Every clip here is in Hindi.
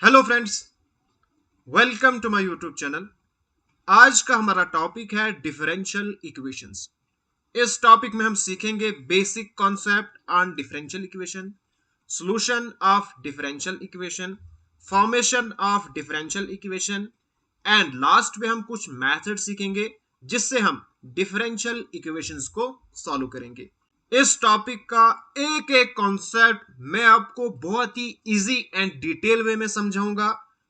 Hello friends, welcome to my YouTube channel. आज का हमारा टॉपिक है डिफरेंशियल इक्वेशंस। इस टॉपिक में हम सीखेंगे basic concept on differential equation, solution of differential equation, formation of differential equation and last में हम कुछ मेथड सीखेंगे जिससे हम डिफरेंशियल इक्वेशंस को सॉल्व करेंगे। इस टॉपिक का एक एक कॉन्सेप्ट मैं आपको बहुत ही इजी एंड डिटेल वे में समझाऊंगा।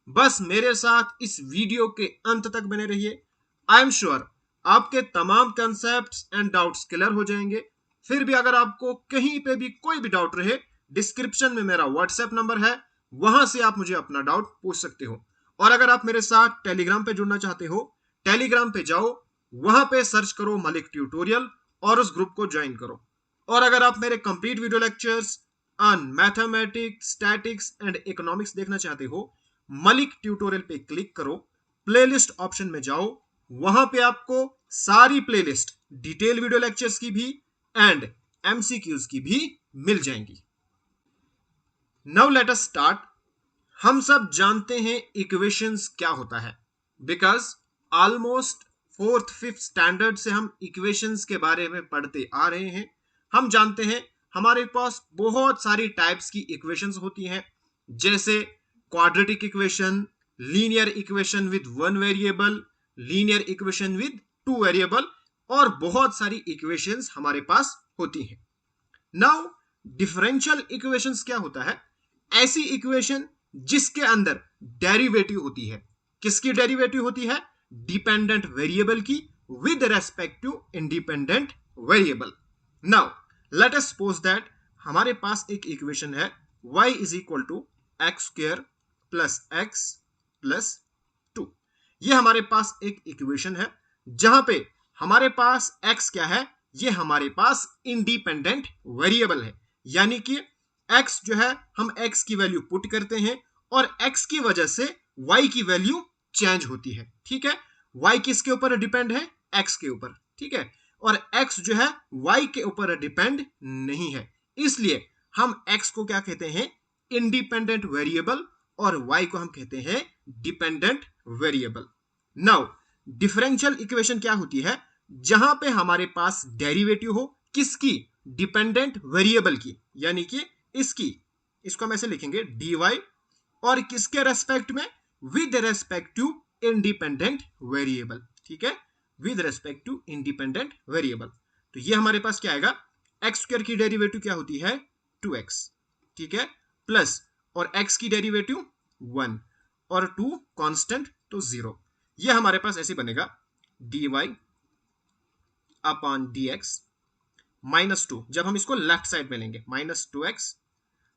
बस मेरे साथ इस वीडियो के अंत तक बने रहिए। आई एम श्योर आपके तमाम कॉन्सेप्ट्स एंड डाउट्स क्लियर हो जाएंगे। फिर भी अगर आपको कहीं पे भी कोई भी डाउट रहे, डिस्क्रिप्शन में मेरा व्हाट्सएप नंबर है, वहां से आप मुझे अपना डाउट पूछ सकते हो। और अगर आप मेरे साथ टेलीग्राम पे जुड़ना चाहते हो, टेलीग्राम पे जाओ, वहां पे सर्च करो मलिक ट्यूटोरियल और उस ग्रुप को ज्वाइन करो। और अगर आप मेरे complete video lectures on mathematics, statics and economics देखना चाहते हो, मलिक ट्यूटोरियल पे क्लिक करो, प्लेलिस्ट ऑप्शन में जाओ, वहां पे आपको सारी प्लेलिस्ट डिटेल वीडियो लेक्चर्स की भी एंड एमसीक्यूज की भी मिल जाएंगी। Now let us start. हम सब जानते हैं इक्वेशंस क्या होता है, because almost fourth fifth standard से हम इक्वेशंस के बारे में पढ़ते आ रहे हैं। हम जानते हैं हमारे पास बहुत सारी टाइप्स की इक्वेशंस होती हैं, जैसे quadratic equation, linear equation with one variable, linear equation with two variable और बहुत सारी इक्वेशंस हमारे पास होती हैं। नाउ डिफरेंशियल इक्वेशंस क्या होता है? ऐसी इक्वेशन जिसके अंदर डेरिवेटिव होती है। किसकी डेरिवेटिव होती है? डिपेंडेंट वेरिएबल की with respect to independent variable. Now let us suppose that हमारे पास एक इक्वेशन है y is equal to x square plus x plus two. ये हमारे पास एक इक्वेशन है जहां पे हमारे पास x क्या है? ये हमारे पास इंडिपेंडेंट वेरिएबल है, यानी कि x जो है हम x की वैल्यू पुट करते हैं और x की वजह से y की वैल्यू चेंज होती है। ठीक है, y किसके ऊपर डिपेंड है? x के ऊपर। ठीक है, और x जो है y के ऊपर डिपेंड नहीं है, इसलिए हम x को क्या कहते हैं? इंडिपेंडेंट वेरिएबल, और y को हम कहते हैं dependent variable. Now differential equation क्या होती है? जहां पे हमारे पास डेरिवेटिव हो, किसकी? डिपेंडेंट वेरिएबल की, यानी कि इसकी, इसको हम ऐसे लिखेंगे dy, और किसके रेस्पेक्ट में? With respect to independent variable. ठीक है, with respect to independent variable. तो ये हमारे पास क्या आएगा? एक्स स्क्वायर की डेरिवेटिव क्या होती है? 2x। ठीक है, प्लस और x की डेरिवेटिव 1 और 2 कांस्टेंट तो 0। ये हमारे पास ऐसे बनेगा dy अपॉन dx माइनस 2। जब हम इसको लेफ्ट साइड में लेंगे, minus 2x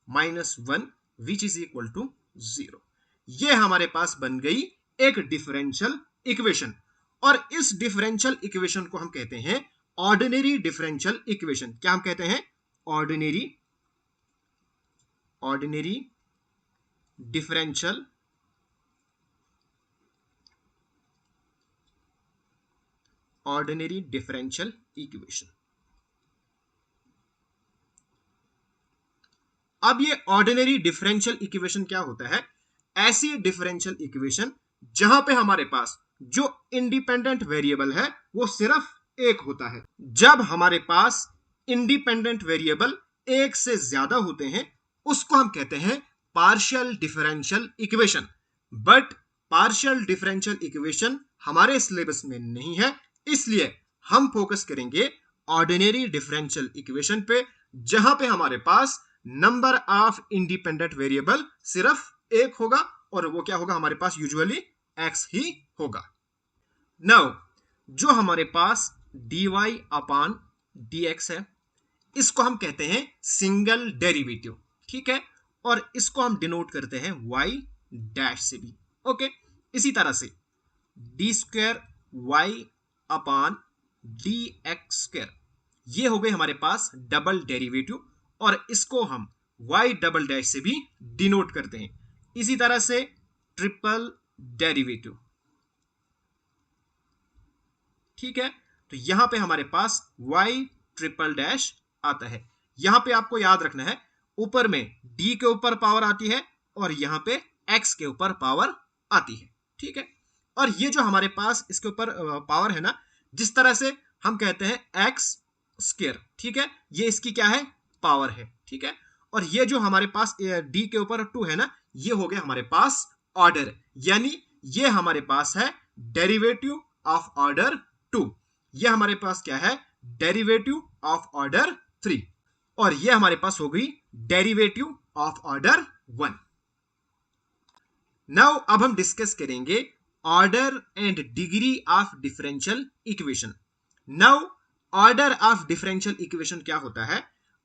minus 1 which is equal to 0। ये हमारे पास बन गई एक डिफरेंशियल इक्वेशन, और इस डिफरेंशियल इक्वेशन को हम कहते हैं ऑर्डिनरी डिफरेंशियल इक्वेशन। क्या हम कहते हैं? Ordinary differential equation. अब ये ऑर्डिनरी डिफरेंशियल इक्वेशन क्या होता है? ऐसी डिफरेंशियल इक्वेशन जहां पे हमारे पास जो इंडिपेंडेंट वेरिएबल है वो सिर्फ एक होता है। जब हमारे पास इंडिपेंडेंट वेरिएबल एक से ज्यादा होते हैं उसको हम कहते हैं partial differential equation. But partial differential equation हमारे सिलेबस में नहीं है, इसलिए हम फोकस करेंगे ऑर्डिनरी डिफरेंशियल इक्वेशन पे, जहां पे हमारे पास नंबर ऑफ इंडिपेंडेंट वेरिएबल सिर्फ एक होगा, और वो क्या होगा? हमारे पास यूजुअली x ही होगा। नाउ जो हमारे पास dy अपॉन dx है, इसको हम कहते हैं सिंगल डेरिवेटिव। ठीक है, और इसको हम डिनोट करते हैं y डैश से भी। ओके, इसी तरह से D square y upon D x square, ये हो गए हमारे पास डबल डेरिवेटिव, और इसको हम y डबल डैश से भी डिनोट करते हैं। इसी तरह से ट्रिपल डेरिवेटिव। ठीक है, तो यहां पे हमारे पास y ट्रिपल डैश आता है। यहां पे आपको याद रखना है, ऊपर में d के ऊपर पावर आती है और यहां पे x के ऊपर पावर आती है, ठीक है। और ये जो हमारे पास इसके ऊपर पावर है ना, जिस तरह से हम कहते हैं x स्क्वायर, ठीक है, ये इसकी क्या है, पावर है, ठीक है। और ये जो हमारे पास d के ऊपर 2 है ना, ये हो गया हमारे पास ऑर्डर, यानी ये हमारे पास है डेरिवेटिव ऑफ ऑर्डर 2। ये हमारे पास क्या है, डेरिवेटिव ऑफ ऑर्डर 3। और ये हमारे पास हो गई डेरिवेटिव ऑफ ऑर्डर 1। नाउ अब हम डिस्कस करेंगे order and degree of differential equation. Now order of differential equation क्या होता है,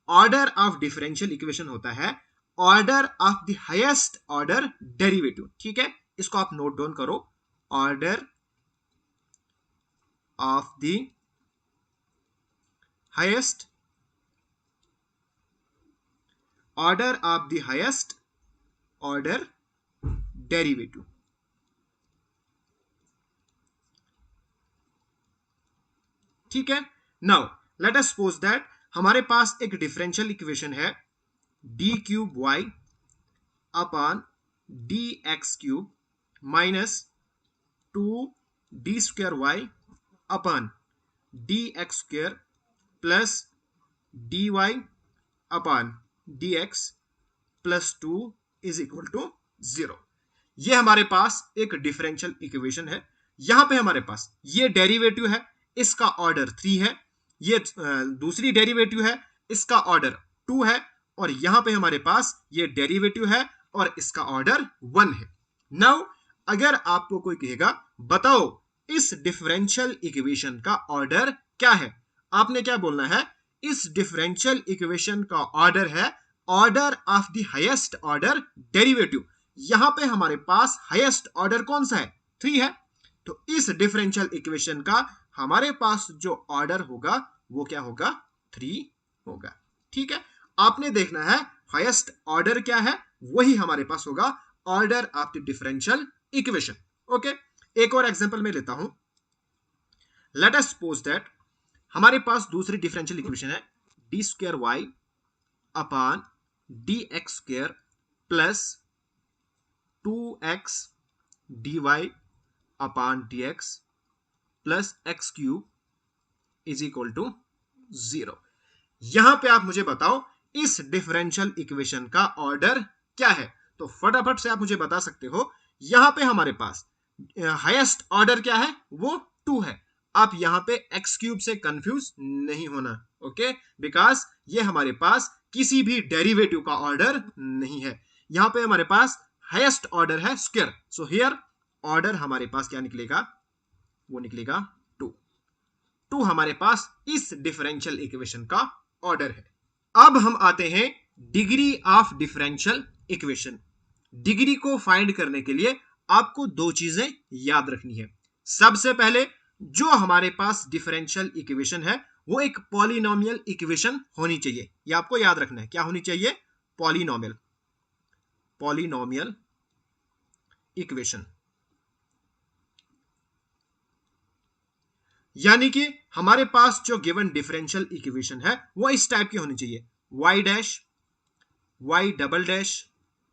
ऑर्डर ऑफ डिफरेंशियल इक्वेशन होता है order of the highest order derivative, ठीक है। इसको आप नोट डाउन करो, order of the highest order of the highest order derivative, ठीक है। Now let us suppose that हमारे पास एक डिफरेंशियल इक्वेशन है d cube y upon D x cube minus 2d square Y upon D x square plus d Y upon D x plus 2 is equal to 0। ये हमारे पास एक डिफरेंशियल इक्वेशन है। यहां पे हमारे पास ये डेरिवेटिव है, इसका ऑर्डर 3 है, ये दूसरी डेरिवेटिव है, इसका ऑर्डर 2 है, और यहां पे हमारे पास ये डेरिवेटिव है और इसका ऑर्डर 1 है। नाउ अगर आपको कोई कहेगा बताओ इस डिफरेंशियल इक्वेशन का ऑर्डर क्या है, आपने क्या बोलना है, इस डिफरेंशियल इक्वेशन का ऑर्डर है order of the highest order derivative. यहां पे हमारे पास हाईएस्ट ऑर्डर कौन सा है, 3 है। तो इस डिफरेंशियल इक्वेशन का हमारे पास जो ऑर्डर होगा वो क्या होगा, 3 होगा, ठीक है। आपने देखना है हाईएस्ट ऑर्डर क्या है, वही हमारे पास होगा order of the differential equation. Okay, एक और एग्जांपल में लेता हूं। लेट अस सपोज दैट हमारे पास दूसरी डिफरेंशियल इक्वेशन है d square Y upon D x square plus 2x dy upon dx plus x cube is equal to 0। यहां पे आप मुझे बताओ इस डिफरेंशियल इक्वेशन का ऑर्डर क्या है। तो फटाफट से आप मुझे बता सकते हो, यहां पे हमारे पास हाईएस्ट ऑर्डर क्या है, वो 2 है। आप यहां पे एक्स क्यूब से कंफ्यूज नहीं होना, ओके, बिकॉज ये हमारे पास किसी भी डेरिवेटिव का ऑर्डर नहीं है। यहां पे हमारे पास हाईएस्ट ऑर्डर है स्क्वायर, सो हियर ऑर्डर हमारे पास क्या निकलेगा, वो निकलेगा 2। 2 हमारे पास इस डिफरेंशियल इक्वेशन का ऑर्डर है। अब हम आते हैं degree of differential equation. Degree को फाइंड करने के लिए आपको 2 चीजें याद रखनी है। सबसे पहले जो हमारे पास डिफरेंशियल इक्वेशन है वो एक पॉलिनोमियल इक्वेशन होनी चाहिए। ये आपको याद रखना है, क्या होनी चाहिए, पॉलिनोमियल इक्वेशन। यानी कि हमारे पास जो गिवन डिफरेंशियल इक्वेशन है वो इस टाइप की होनी चाहिए, y dash, y double dash,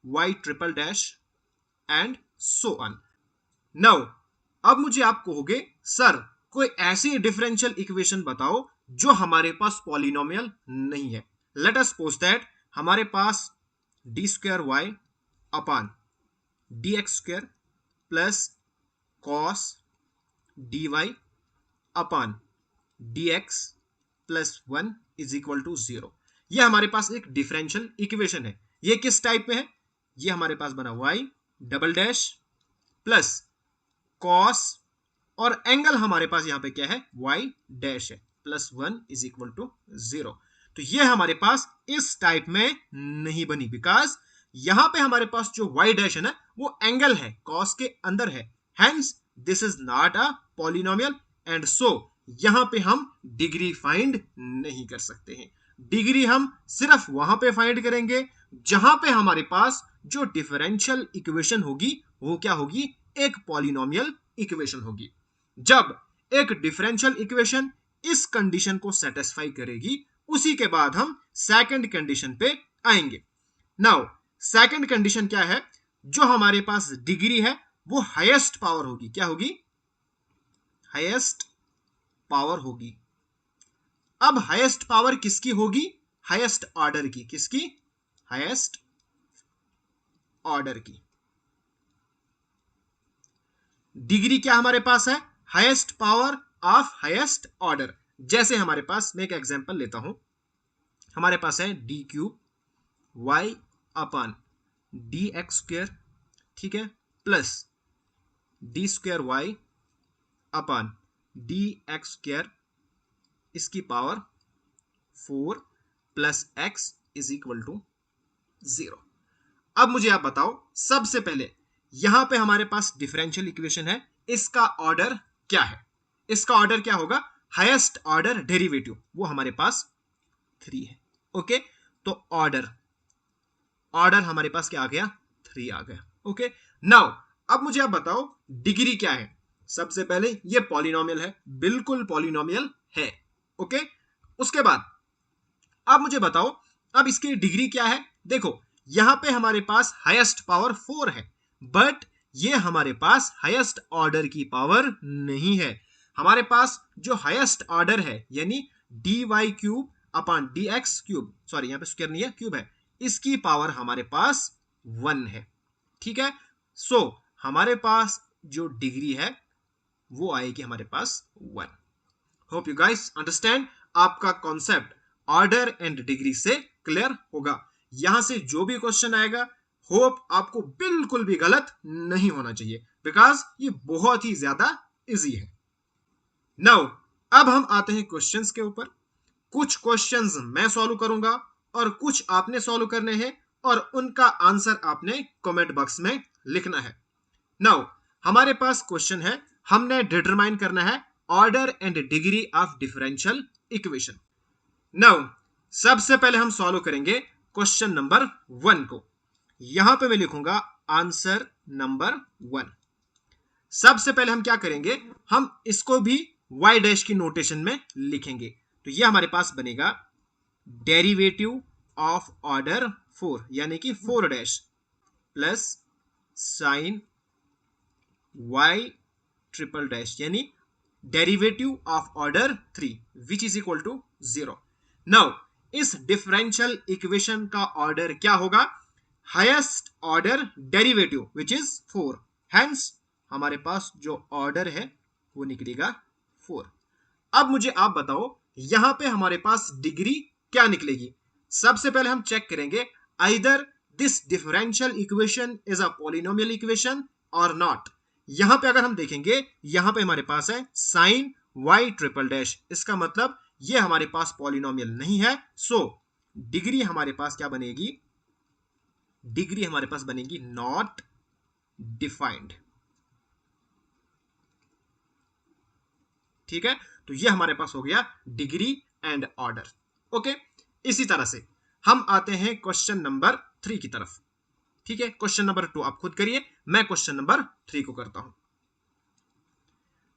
y triple dash and so on. Now अब मुझे आप कहोगे सर कोई ऐसी डिफरेंशियल इक्वेशन बताओ जो हमारे पास पॉलिनोमियल नहीं है। लेट अस सपोज दैट हमारे पास D square Y upon D x square plus cos D Y upon D x plus 1 is equal to 0। यह हमारे पास एक डिफरेंशियल इक्वेशन है। ये किस टाइप में है, ये हमारे पास बना y double dash plus cos और एंगल हमारे पास यहां पे क्या है, y डैश है, प्लस 1 इज इक्वल टू 0। तो ये हमारे पास इस टाइप में नहीं बनी, बिकॉज यहां पे हमारे पास जो y डैश है ना वो एंगल है, कॉस के अंदर है, hence this is not a polynomial and so यहां पे हम डिग्री फाइंड नहीं कर सकते हैं। डिग्री हम सिर्फ वहां पे फाइंड करेंगे जहां पे हमारे पास जो डिफरेंशियल इक्वेशन होगी वो क्या होगी, एक पॉलिनोमियल इक्वेशन होगी। जब एक डिफरेंशियल इक्वेशन इस कंडीशन को सेटिस्फाई करेगी उसी के बाद हम सेकंड कंडीशन पे आएंगे। नाउ सेकंड कंडीशन क्या है, जो हमारे पास डिग्री है वो हाईएस्ट पावर होगी। क्या होगी? हाईएस्ट पावर होगी। अब हाईएस्ट पावर किसकी होगी? हाईएस्ट ऑर्डर की। किसकी? हाईएस्ट ऑर्डर की। डिग्री क्या हमारे पास है? Highest power of highest order. जैसे हमारे पास, मैं एक एग्जांपल लेता हूं, हमारे पास है d cube y upon d x square, ठीक है, plus d square y upon d x square, इसकी power 4 plus x is equal to 0। अब मुझे आप बताओ, सबसे पहले यहां पे हमारे पास डिफरेंशियल इक्वेशन है, इसका ऑर्डर क्या है? इसका ऑर्डर क्या होगा? हाईएस्ट ऑर्डर डेरिवेटिव, वो हमारे पास 3 है। ओके, तो ऑर्डर हमारे पास क्या आ गया? 3 आ गया। ओके, नाउ अब मुझे आप बताओ डिग्री क्या है? सबसे पहले ये पॉलिनोमियल है, बिल्कुल पॉलिनोमियल है। ओके, उसके बाद अब मुझे बताओ अब इसकी डिग्री क्या है? देखो यहां पे हमारे पास हाईएस्ट पावर 4 है, बट ये हमारे पास हाईएस्ट ऑर्डर की पावर नहीं है। हमारे पास जो हाईएस्ट ऑर्डर है यानी d y cube upon D x cube, sorry यहां पे स्क्वायर नहीं है, क्यूब है, इसकी पावर हमारे पास 1 है। ठीक है, सो हमारे पास जो डिग्री है वो आएगी हमारे पास 1। Hope you guys understand. आपका कॉन्सेप्ट ऑर्डर एंड डिग्री से क्लियर होगा। यहां से जो भी क्वेश्चन आएगा, होप आपको बिल्कुल भी गलत नहीं होना चाहिए, बिकॉज ये बहुत ही ज्यादा इजी है। नाउ अब हम आते हैं क्वेश्चंस के ऊपर। कुछ क्वेश्चंस मैं सॉल्व करूंगा और कुछ आपने सॉल्व करने हैं, और उनका आंसर आपने कमेंट बॉक्स में लिखना है। नाउ हमारे पास क्वेश्चन है, हमने डिटरमाइन करना है order and degree of differential equation. Now सबसे पहले हम सॉल्व करेंगे क्वेश्चन नंबर 1 को। यहां पे मैं लिखूंगा आंसर नंबर 1। सबसे पहले हम क्या करेंगे, हम इसको भी y डैश की नोटेशन में लिखेंगे। तो यह हमारे पास बनेगा डेरिवेटिव ऑफ ऑर्डर 4 यानी कि 4 dash plus sine y triple dash यानी derivative of order 3 which is equal to 0। Now इस डिफरेंशियल इक्वेशन का ऑर्डर क्या होगा? Highest order derivative which is 4, hence हमारे पास जो ऑर्डर है वो निकलेगा 4। अब मुझे आप बताओ यहां पे हमारे पास डिग्री क्या निकलेगी? सबसे पहले हम चेक करेंगे either this differential equation is a polynomial equation और नॉट। यहां पे अगर हम देखेंगे, यहां पे हमारे पास है साइन y ट्रिपल डैश, इसका मतलब ये हमारे पास पॉलिनोमियल नहीं है। सो डिग्री हमारे पास क्या बनेगी? डिग्री हमारे पास बनेगी नॉट डिफाइंड। ठीक है, तो ये हमारे पास हो गया डिग्री एंड ऑर्डर। ओके, इसी तरह से हम आते हैं क्वेश्चन नंबर 3 की तरफ। ठीक है, क्वेश्चन नंबर 2 आप खुद करिए, मैं क्वेश्चन नंबर 3 को करता हूं।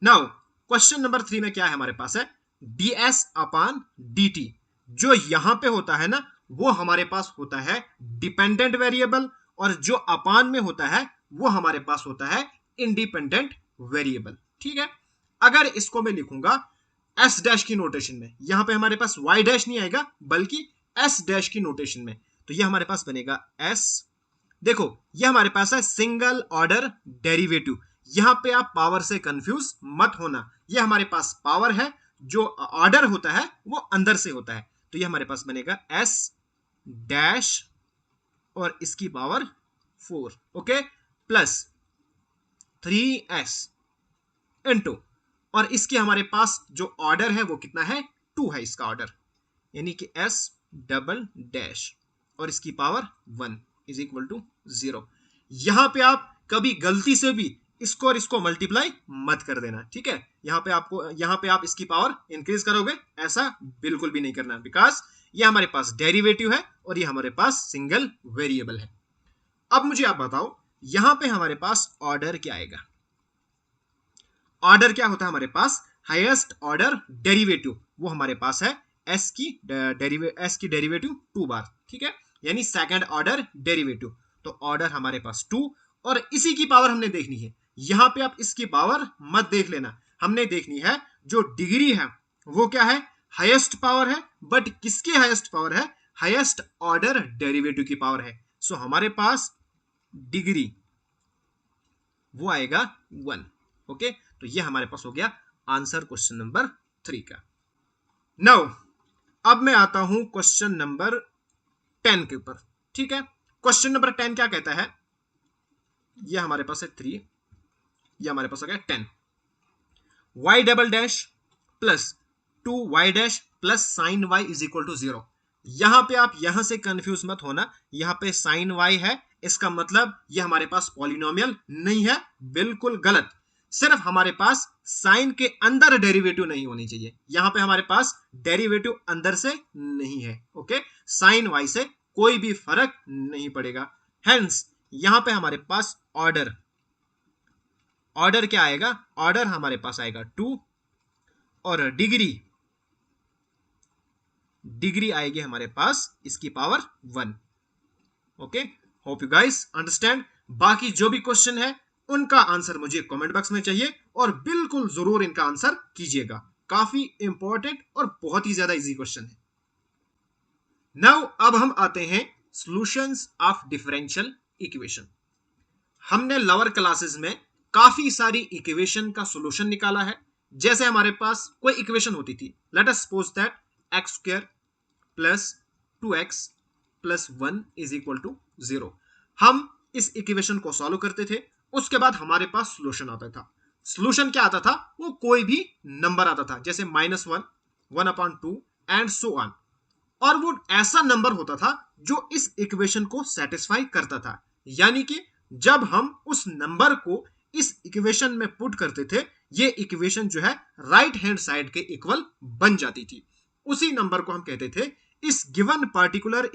नाउ क्वेश्चन नंबर 3 में क्या है हमारे पास है? ds upon dt। जो यहां पे होता है ना, वो हमारे पास होता है डिपेंडेंट वेरिएबल, और जो अपान में होता है वो हमारे पास होता है इंडिपेंडेंट वेरिएबल। ठीक है, अगर इसको मैं लिखूंगा एस डैश की नोटेशन में, यहां पे हमारे पास वाई डैश नहीं आएगा बल्कि एस डैश की नोटेशन में, तो यह हमारे पास बनेगा एस। देखो यह हमारे पास है सिंगल ऑर्डर डेरिवेटिव, यहां पे आप पावर से कंफ्यूज मत होना, यह हमारे पास पावर है, जो ऑर्डर होता है वो अंदर से होता है, तो यह हमारे पास बनेगा एस डैश और इसकी power 4, okay, plus 3s into, और इसके हमारे पास जो ऑर्डर है वो कितना है? 2 है इसका ऑर्डर, यानी कि s डबल डैश और इसकी पावर 1 इज इक्वल टू 0। यहां पे आप कभी गलती से भी इसको और इसको मल्टीप्लाई मत कर देना। ठीक है, यहां पे आप इसकी पावर इंक्रीज करोगे, ऐसा बिल्कुल भी नहीं करना, बिकॉज ये हमारे पास डेरिवेटिव है और ये हमारे पास सिंगल वेरिएबल है। अब मुझे आप बताओ यहां पे हमारे पास ऑर्डर क्या आएगा? ऑर्डर क्या होता है हमारे पास? हाईएस्ट ऑर्डर डेरिवेटिव, वो हमारे पास है एस की डेरिवेटिव 2 बार। ठीक है, यानी सेकंड ऑर्डर डेरिवेटिव, तो ऑर्डर हमारे पास 2, और इसी की पावर हमने देखनी है। यहां पे आप इसकी पावर मत देख लेना, हमने देखनी है जो डिग्री है वो क्या है, हाईएस्ट पावर है। बट किसकी हाईएस्ट पावर है, हाईएस्ट ऑर्डर डेरिवेटिव की पावर है। सो हमारे पास डिग्री वो आएगा 1। ओके, तो ये हमारे पास हो गया आंसर क्वेश्चन नंबर 3 का। नाउ अब मैं आता हूं क्वेश्चन नंबर 10 के ऊपर। ठीक है, क्वेश्चन नंबर 10 क्या कहता है, ये हमारे पास है 3, ये हमारे पास हो गया 10। y double dash plus 2y dash plus sine y is equal to 0। यहां पे आप यहां से कंफ्यूज मत होना, यहां पे साइन y है, इसका मतलब ये हमारे पास पॉलिनोमियल नहीं है, बिल्कुल गलत। सिर्फ हमारे पास साइन के अंदर डेरिवेटिव नहीं होनी चाहिए, यहां पे हमारे पास डेरिवेटिव अंदर से नहीं है। ओके, साइन y से कोई भी फर्क नहीं पड़ेगा। हेंस यहां पे हमारे पास ऑर्डर क्या आएगा, ऑर्डर हमारे पास आएगा 2, और डिग्री आएगी हमारे पास इसकी power 1। Okay, hope you guys understand. बाकी जो भी क्वेश्चन है उनका आंसर मुझे कमेंट बॉक्स में चाहिए, और बिल्कुल जरूर इनका आंसर कीजिएगा, काफी इंपॉर्टेंट और बहुत ही ज्यादा इजी क्वेश्चन है। नाउ अब हम आते हैं सॉल्यूशंस ऑफ डिफरेंशियल इक्वेशन। हमने लोअर क्लासेस में काफी सारी इक्वेशन का सॉल्यूशन निकाला है। जैसे हमारे पास कोई इक्वेशन होती थी, let us suppose that x square plus 2x plus 1 is equal to 0। हम इस इक्वेशन को सॉल्व करते थे, उसके बाद हमारे पास सॉल्यूशन आता था। सॉल्यूशन क्या आता था, वो कोई भी नंबर आता था, जैसे -1, 1/2 एंड सो ऑन। और वो ऐसा नंबर होता था जो इस इक्वेशन को सेटिस्फाई करता था, यानी कि जब हम उस नंबर को इस इक्वेशन में पुट करते थे, ये इक्वेशन जो है राइट हैंड साइड के इक्वल बन जाती थी। उसी नंबर को हम कहते थे इस गिवन पार्टिकुलर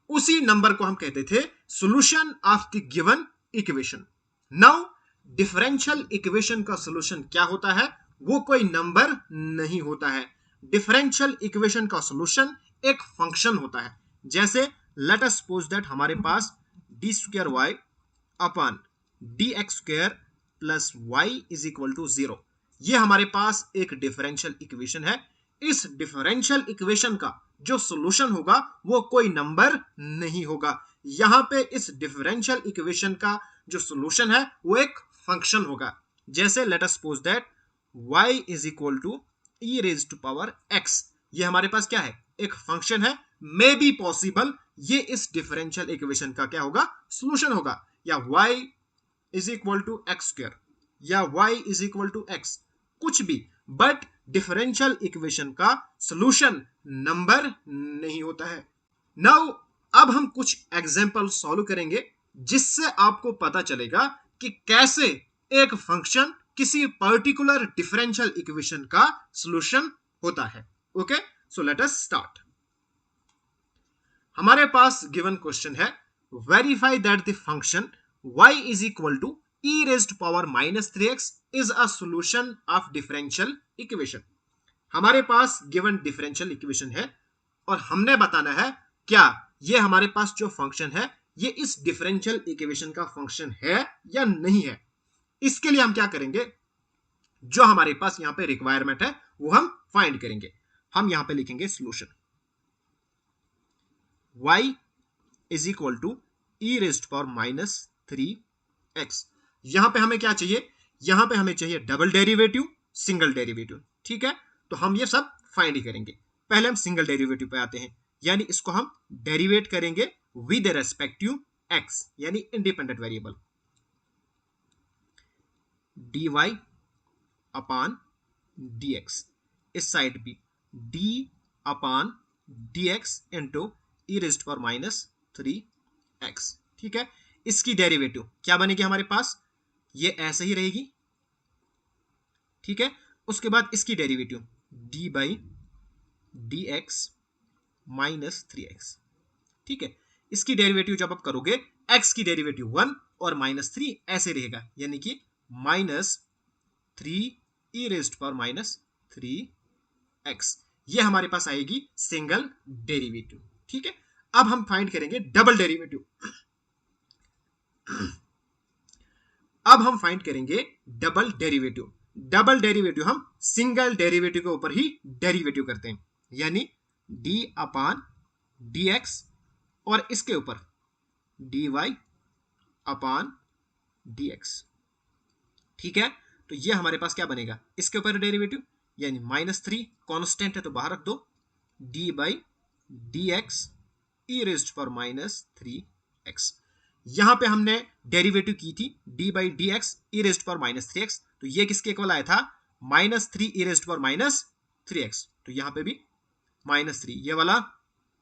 उसी नंबर को हम कहते थे solution of the given equation. Now differential equation का सॉल्यूशन क्या होता है, वो कोई नंबर नहीं होता है। डिफरेंशियल इक्वेशन का सॉल्यूशन एक फंक्शन होता है। जैसे लेट अस सपोज दैट हमारे पास d² upon dx² plus y is equal to 0। ये हमारे पास एक डिफरेंशियल इक्वेशन है। इस डिफरेंशियल इक्वेशन का जो सॉल्यूशन होगा वो कोई नंबर नहीं होगा। यहां पे इस डिफरेंशियल इक्वेशन का जो सॉल्यूशन है वो एक फंक्शन होगा। जैसे let us suppose that y is equal to e raise to power x। ये हमारे पास क्या है, एक फंक्शन है। मे बी पॉसिबल ये इस डिफरेंशियल इक्वेशन का क्या होगा, सॉल्यूशन होगा, या y is equal to x², या y is equal to x, कुछ भी। बट डिफरेंशियल इक्वेशन का सॉल्यूशन नंबर नहीं होता है। नाउ अब हम कुछ एग्जांपल सॉल्व करेंगे, जिससे आपको पता चलेगा कि कैसे एक फंक्शन किसी पर्टिकुलर डिफरेंशियल इक्वेशन का सॉल्यूशन होता है। Okay, so let us start. हमारे पास गिवन क्वेश्चन है, verify that the function y is equal to e raised power -3x is a solution of differential equation. हमारे पास गिवन डिफरेंशियल इक्वेशन है, और हमने बताना है क्या ये हमारे पास जो फंक्शन है ये इस डिफरेंशियल इक्वेशन का फंक्शन है या नहीं है। इसके लिए हम क्या करेंगे, जो हमारे पास यहां पे रिक्वायरमेंट है वो हम फाइंड करेंगे। हम यहां पे लिखेंगे solution y is equal to e raised power -3x। यहां पे हमें क्या चाहिए, यहां पे हमें चाहिए डबल डेरिवेटिव, सिंगल डेरिवेटिव। ठीक है, तो हम ये सब फाइंड करेंगे। पहले हम सिंगल डेरिवेटिव पे आते हैं, यानी इसको हम डेरिवेट करेंगे विद रेस्पेक्टिव x, यानी independent variable. dy upon dx, इस साइड भी d upon dx into e raised power -3x। ठीक है, इसकी डेरिवेटिव क्या बनेगी हमारे पास, ये ऐसे ही रहेगी। ठीक है, उसके बाद इसकी derivative d by dx -3x। ठीक है, इसकी डेरिवेटिव जब आप करोगे, x की डेरिवेटिव 1 और -3 ऐसे रहेगा, यानी कि -3 e रेज्ड पावर -3x। ये हमारे पास आएगी सिंगल डेरिवेटिव। ठीक है, अब हम फाइंड करेंगे डबल डेरिवेटिव। अब हम फाइंड करेंगे डबल डेरिवेटिव। डबल डेरिवेटिव हम सिंगल डेरिवेटिव के ऊपर ही डेरिवेटिव करते हैं, यानी डी अपान डी एक्स और इसके ऊपर डी वाई अपान डी एक्स। ठीक है, तो ये हमारे पास क्या बनेगा, इसके ऊपर डेरिवेटिव, यानी -3 कांस्टेंट है तो बाहर रख दो, D by D x E rest पर -3x। यहां पे हमने डेरिवेटिव की थी D by D x E rest पर -3x, तो ये किसके इक्वल आया था, -3 ई रेस्ट पर -3x। तो यहां पे भी -3 ये वाला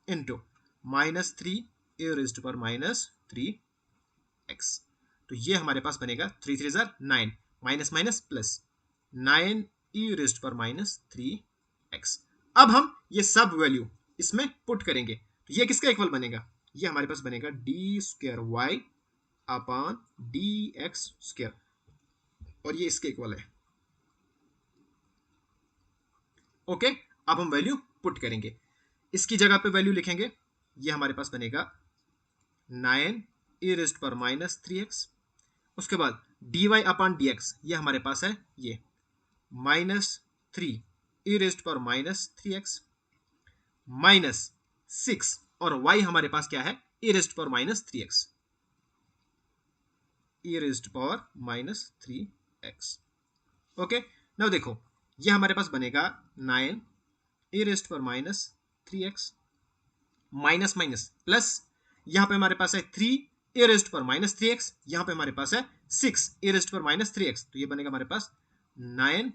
इंटू -3 ई रेस्ट पर -3x। तो ये हमारे पास बनेगा 3 3 9, माइनस माइनस प्लस 9 ई रेस्ट पर -3x। अब हम ये सब वैल्यू इसमें पुट करेंगे, तो ये किसका इक्वल बनेगा, ये हमारे पास बनेगा डी स्क्वायर वाई अपान डी एक्स स्क्वायर, और ये इसके इक्वल है। ओके, अब हम वैल्यू पुट करेंगे, इसकी जगह पे वैल्यू लिखेंगे, ये हमारे पास बनेगा 9 ई रेस्ट पर -3x। उसके बाद डी वाई अपान डी एक्स, ये हमारे पास है ये -3 ई रेस्ट पर -3x -6, और y हमारे पास क्या है, ई रेस्ट पर -3x, ई रेस्ट पर -3x। ओके, नाउ देखो ये हमारे पास बनेगा 9 ई रेस्ट पर -3x माइनस माइनस प्लस, यहां पे हमारे पास है 3 ए रेस्ट पर -3x, यहां पे हमारे पास है 6 ए रेस्ट पर -3x, तो ये बनेगा हमारे पास 9,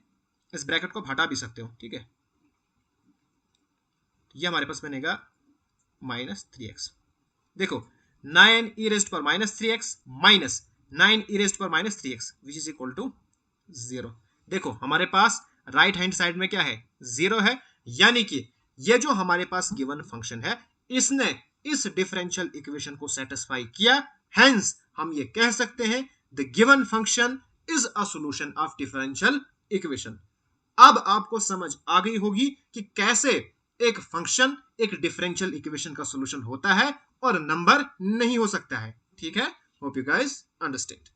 इस ब्रैकेट को हटा भी सकते हो, ठीक है, ये हमारे पास बनेगा -3x। देखो 9 ई रेस्ट पर -3x माइनस 9 ई रेस्ट पर -3x which is equal to 0। देखो हमारे पास राइट हैंड साइड में क्या है, 0 है, यानी कि ये जो हमारे पास गिवन फंक्शन है इसने इस डिफरेंशियल इक्वेशन को सेटिस्फाई किया, हेंस हम ये कह सकते हैं the given function is a solution of differential equation. अब आपको समझ आ गई होगी कि कैसे एक फंक्शन एक डिफरेंशियल इक्वेशन का सॉल्यूशन होता है और नंबर नहीं हो सकता है, ठीक है, hope you guys understand.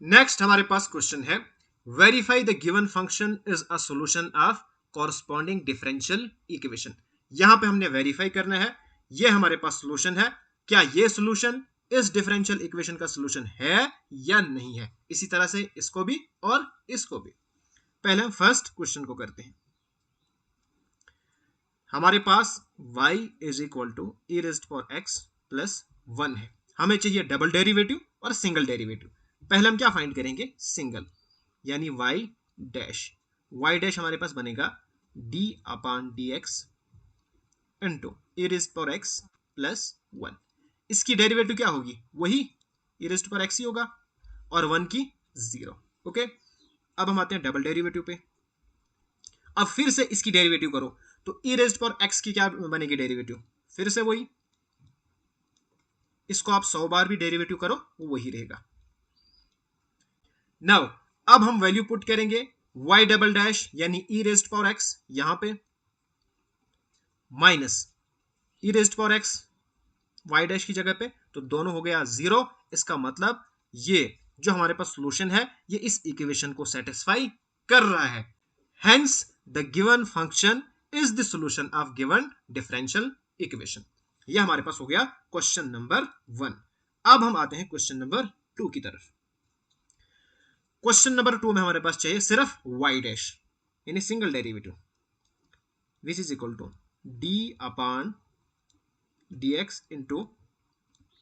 Next हमारे पास क्वेश्चन है, verify the given function is a solution of corresponding differential equation. यहां पे हमने वेरीफाई करना है, ये हमारे पास सॉल्यूशन है, क्या ये सॉल्यूशन इस डिफरेंशियल इक्वेशन का सॉल्यूशन है या नहीं है। इसी तरह से इसको भी और इसको भी। पहले हम फर्स्ट क्वेश्चन को करते हैं। हमारे पास y is equal to e raised power x plus 1 है, हमें चाहिए डबल डेरिवेटिव और सिंगल डेरिवेटिव। पहले हम क्या फाइंड करेंगे, सिंगल, यानी y डैश हमारे पास बनेगा d अपान डी एक्स इंटू ई रेज़्ड पावर x प्लस 1। इसकी डेरिवेटिव क्या होगी, वही ई रेज़्ड पावर x ही होगा और 1 की 0। ओके, अब हम आते हैं डबल डेरिवेटिव पे। अब फिर से इसकी डेरिवेटिव करो तो ई रेज़्ड पावर x की क्या बनेगी डेरिवेटिव, फिर से वही, इसको आप 100 बार भी डेरिवेटिव करो वो वही रहेगा। नाउ अब हम वैल्यू पुट करेंगे, y डबल डैश यानी ई रेज़्ड पावर x यहां पे minus E raised power x y dash की जगह पे, तो दोनों हो गया 0। इसका मतलब ये जो हमारे पास सॉल्यूशन है ये इस इक्वेशन को सेटिस्फाई कर रहा है, hence the given function is the solution of given differential equation. ये हमारे पास हो गया क्वेश्चन नंबर 1। अब हम आते हैं क्वेश्चन नंबर 2 की तरफ। क्वेश्चन नंबर 2 में हमारे पास चाहिए सिर्फ y डैश यानी single derivative which is equal to d upon dx into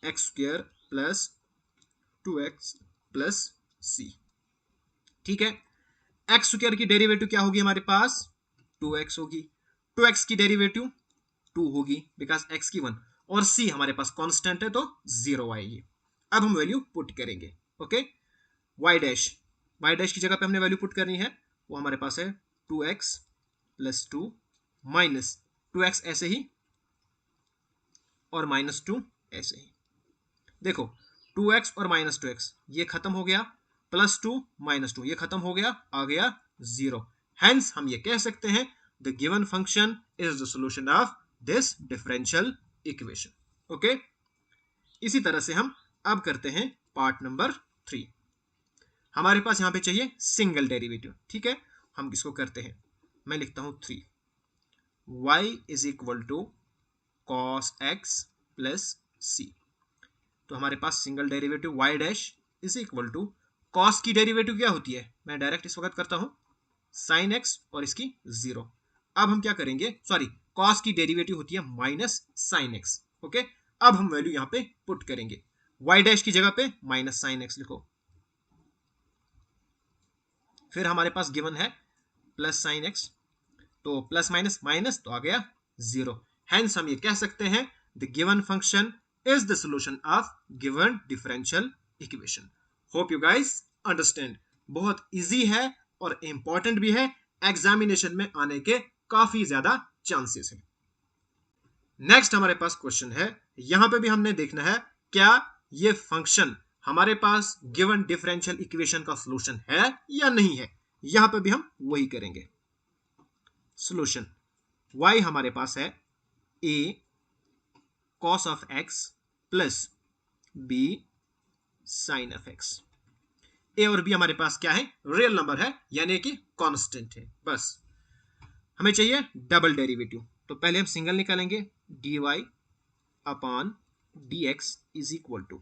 x square plus 2x plus c। ठीक है, एक्स स्क्वायर की डेरिवेटिव क्या होगी हमारे पास, 2x होगी, 2x की डेरिवेटिव 2 होगी बिकॉज x की 1, और c हमारे पास कांस्टेंट है तो 0 आएगी। अब हम वैल्यू पुट करेंगे। ओके, y डैश की जगह पे हमने वैल्यू पुट करनी है, वो हमारे पास है 2x प्लस 2 माइनस 2x ऐसे ही और -2 ऐसे ही। देखो 2x और -2x ये खत्म हो गया, +2 -2 ये खत्म हो गया, आ गया 0। हेंस हम ये कह सकते हैं the given function is the solution of this differential equation. Okay, इसी तरह से हम अब करते हैं पार्ट नंबर 3। हमारे पास यहां पे चाहिए सिंगल डेरिवेटिव। ठीक है, हम किसको करते हैं, मैं लिखता हूं 3 y is equal to cos X plus C. तो हमारे पास single derivative y dash is equal to cos की डेरिवेटिव क्या होती है, मैं डायरेक्ट इस वक्त करता हूं साइन एक्स और इसकी 0। अब हम क्या करेंगे, सॉरी, कॉस की डेरिवेटिव होती है माइनस साइन एक्स। ओके, अब हम वैल्यू यहां पे पुट करेंगे, y डैश की जगह पे माइनस साइन एक्स लिखो, फिर हमारे पास गिवन है प्लस साइन एक्स, तो प्लस माइनस माइनस तो आ गया 0। हेंस हम ये कह सकते हैं the given function is the solution of given differential equation. Hope you guys understand. बहुत इजी है और इंपॉर्टेंट भी है, एग्जामिनेशन में आने के काफी ज्यादा चांसेस है। नेक्स्ट हमारे पास क्वेश्चन है, यहां पे भी हमने देखना है क्या ये फंक्शन हमारे पास गिवन डिफरेंशियल इक्वेशन का सॉल्यूशन है या नहीं है। यहां पे भी हम वही करेंगे। सॉल्यूशन y हमारे पास है a cos of x plus b sin of x। a और b हमारे पास क्या है, रियल नंबर है, यानी कि कांस्टेंट है। बस हमें चाहिए डबल डेरिवेटिव, तो पहले हम सिंगल निकालेंगे, dy upon dx is equal to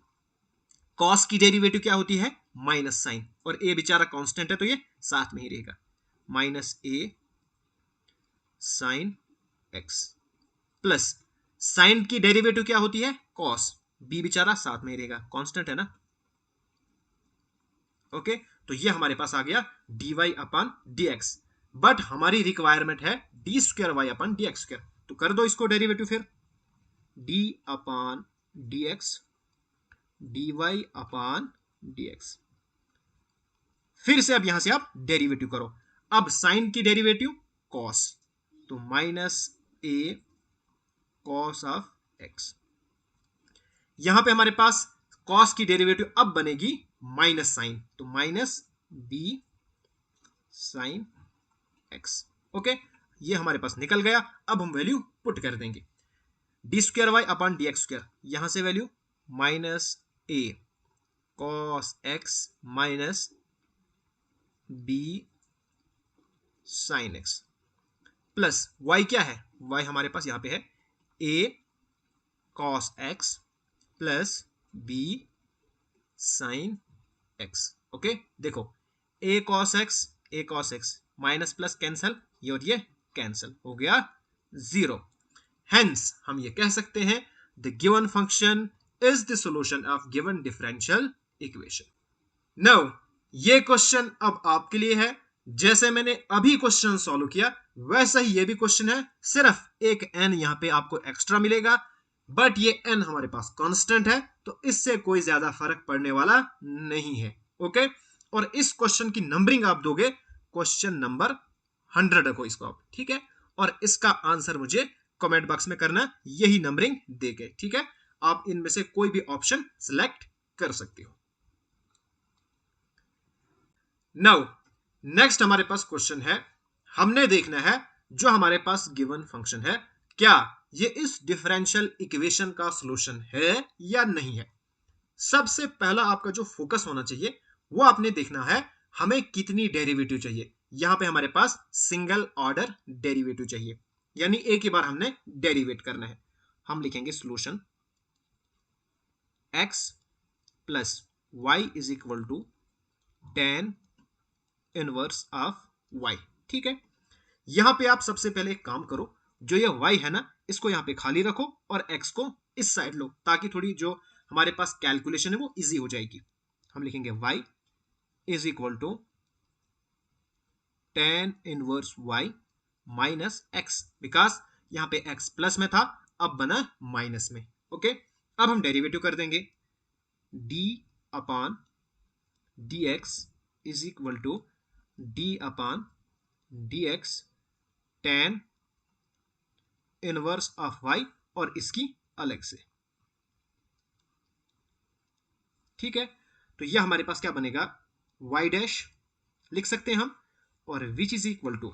cos की डेरिवेटिव क्या होती है, माइनस साइन, और a बेचारा कांस्टेंट है तो ये साथ में ही रहेगा, minus a sine x plus sine की डेरिवेटिव क्या होती है, कॉस, बी बेचारा साथ में ही रहेगा, कांस्टेंट है ना। ओके, तो ये हमारे पास आ गया dy अपॉन dx, बट हमारी रिक्वायरमेंट है d square Y upon D x square, तो कर दो इसको डेरिवेटिव, फिर d upon dx dy upon dx, फिर से अब यहां से आप डेरिवेटिव करो। अब साइन की डेरिवेटिव कॉस, तो minus a cos of x, यहां पे हमारे पास कॉस की डेरिवेटिव अब बनेगी माइनस साइन, तो minus b sine x। Okay, ये हमारे पास निकल गया। अब हम वैल्यू पुट कर देंगे, d square Y upon D x square, यहां से value minus a cos x minus b sine x plus y क्या है, y हमारे पास यहां पे है a cos x plus b sin x। Okay, देखो a cos x minus plus cancel, ये और ये कैंसल हो गया 0। हेंस हम ये कह सकते हैं the given function is the solution of given differential equation. Now ये क्वेश्चन अब आपके लिए है, जैसे मैंने अभी क्वेश्चन सॉल्व किया वैसा ही ये भी क्वेश्चन है, सिर्फ एक n यहां पे आपको एक्स्ट्रा मिलेगा, बट ये n हमारे पास कांस्टेंट है तो इससे कोई ज्यादा फर्क पड़ने वाला नहीं है। ओके, और इस क्वेश्चन की नंबरिंग आप दोगे क्वेश्चन नंबर 100 रखो इसको आप, ठीक है, और इसका आंसर मुझे कमेंट बॉक्स में करना, यही नंबरिंग देके, ठीक है, आप इनमें से कोई भी ऑप्शन सिलेक्ट कर सकते हो। नाउ नेक्स्ट हमारे पास क्वेश्चन है, हमने देखना है जो हमारे पास गिवन फंक्शन है क्या ये इस डिफरेंशियल इक्वेशन का सॉल्यूशन है या नहीं है। सबसे पहला आपका जो फोकस होना चाहिए वो आपने देखना है हमें कितनी डेरिवेटिव चाहिए। यहां पे हमारे पास सिंगल ऑर्डर डेरिवेटिव चाहिए, यानी एक ही बार हमने डेरिवेट करना है। हम लिखेंगे solution x plus y is equal to tan inverse of y। ठीक है, यहां पे आप सबसे पहले एक काम करो, जो ये y है ना इसको यहां पे खाली रखो और x को इस साइड लो, ताकि थोड़ी जो हमारे पास कैलकुलेशन है वो इजी हो जाएगी। हम लिखेंगे y is equal to tan inverse y minus x, because यहां पे x प्लस में था अब बना माइनस में। ओके, अब हम डेरिवेटिव कर देंगे, d upon dx is equal to d upon dx tan inverse of y और इसकी अलग से। ठीक है, तो यह हमारे पास क्या बनेगा, y डैश लिख सकते हैं हम, और विच इज इक्वल टू,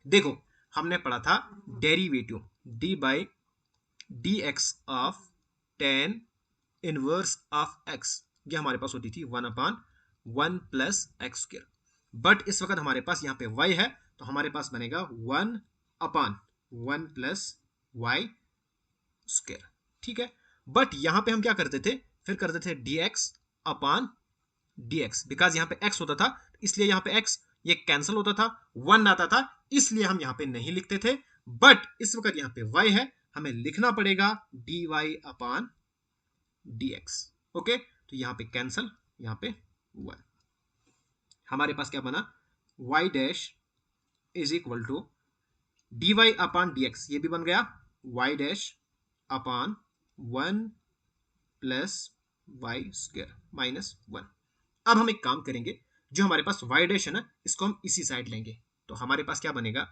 देखो हमने पढ़ा था derivative d by dx of tan inverse of x, ये हमारे पास होती थी 1/1 प्लस एक्स स्क्र। बट इस वक्त हमारे पास यहाँ पे y है, तो हमारे पास बनेगा 1/1 प्लस वाई स्क्र। ठीक है, बट यहां पे हम क्या करते थे, फिर करते थे dx अपॉन dx, बिकॉज यहां पे x होता था, इसलिए यहां पे x ये कैंसिल होता था, 1 आता था, इसलिए हम यहां पे नहीं लिखते थे। बट इस वक्त यहां पे y है, हमें लिखना पड़ेगा dy अपॉन dx। ओके, तो यहां पे कैंसिल, यहां पे 1, हमारे पास क्या बना, y dash is equal to dy upon dx, ये भी बन गया y dash upon 1 plus Y square minus 1। अब हम एक काम करेंगे, जो हमारे पास y डैश है ना, इसको हम इसी साइड लेंगे, तो हमारे पास क्या बनेगा,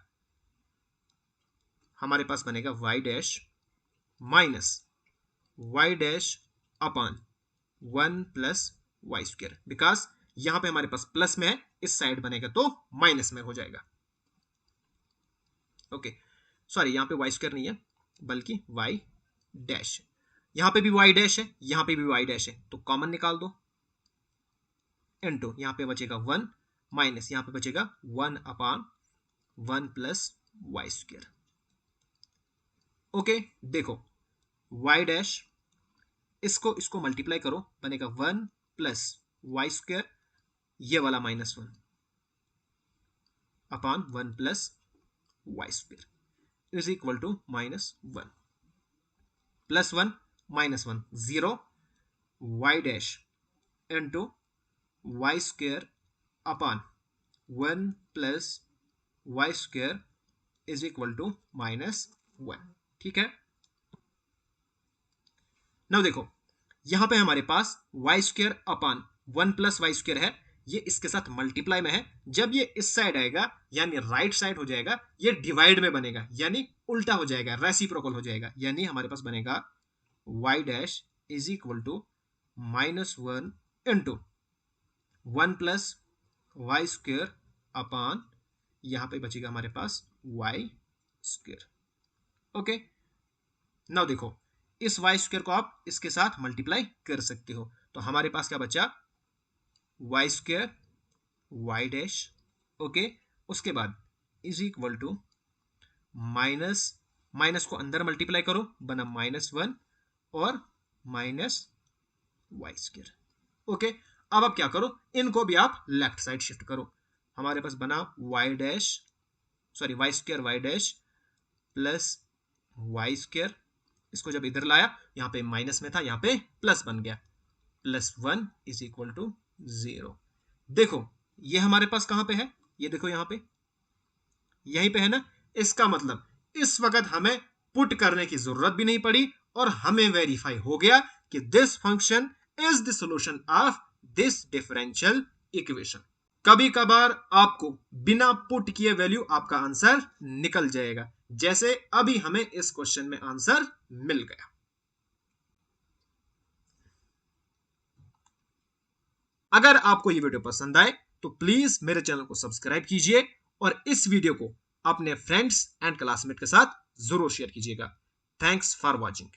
हमारे पास बनेगा y dash minus y dash upon 1 plus Y square, because यहां पे हमारे पास प्लस में है, इस साइड बनेगा तो माइनस में हो जाएगा। ओके, सॉरी यहां पे वाई स्क्वायर नहीं है बल्कि वाई डैश, यहां पे भी वाई डैश है, यहां पे भी वाई डैश है, तो कॉमन निकाल दो, इनटू यहां पे बचेगा 1 माइनस यहां पे बचेगा 1 upon 1 plus Y square. Okay, देखो वाई डैश, इसको इसको मल्टीप्लाई करो, बनेगा 1 प्लस वाई स्क्वायर, ये वाला -1 upon 1 plus Y square is equal to -1 plus 1 -1 0 Y dash into Y square upon 1 plus Y square is equal to -1। ठीक है, नाउ देखो यहां पे हमारे पास Y square upon 1 plus Y square है, ये इसके साथ मल्टीप्लाई में है, जब ये इस साइड आएगा यानी राइट साइड हो जाएगा, ये डिवाइड में बनेगा यानी उल्टा हो जाएगा, रेसिप्रोकल हो जाएगा, यानी हमारे पास बनेगा y dash is equal to -1 into 1 plus Y square upon, यहां पे बचेगा हमारे पास वाई स्क्वायर। ओके, नाउ देखो इस वाई स्क्वायर को आप इसके साथ मल्टीप्लाई कर सकते हो, तो हमारे पास क्या बचा, y square y dash, okay, उसके बाद is equal to minus, minus को अंदर मल्टीप्लाई करो, बना -1 और माइनस वाई स्क्वायर। ओके, अब आप क्या करो, इनको भी आप लेफ्ट साइड शिफ्ट करो, हमारे पास बना y dash, sorry y square y dash plus Y square, इसको जब इधर लाया यहां पे माइनस में था, यहां पे प्लस बन गया, +1 इज इक्वल टू 0। देखो ये हमारे पास कहां पे है, ये देखो यहां पे, यहीं पे है ना, इसका मतलब इस वक्त हमें पुट करने की जरूरत भी नहीं पड़ी और हमें वेरीफाई हो गया कि this function is the solution of this differential equation. कभी कभार आपको बिना पुट किए वैल्यू आपका आंसर निकल जाएगा, जैसे अभी हमें इस क्वेश्चन में आंसर मिल गया। अगर आपको ये वीडियो पसंद आए तो प्लीज मेरे चैनल को सब्सक्राइब कीजिए और इस वीडियो को अपने फ्रेंड्स एंड क्लासमेट के साथ जरूर शेयर कीजिएगा। Thanks for watching.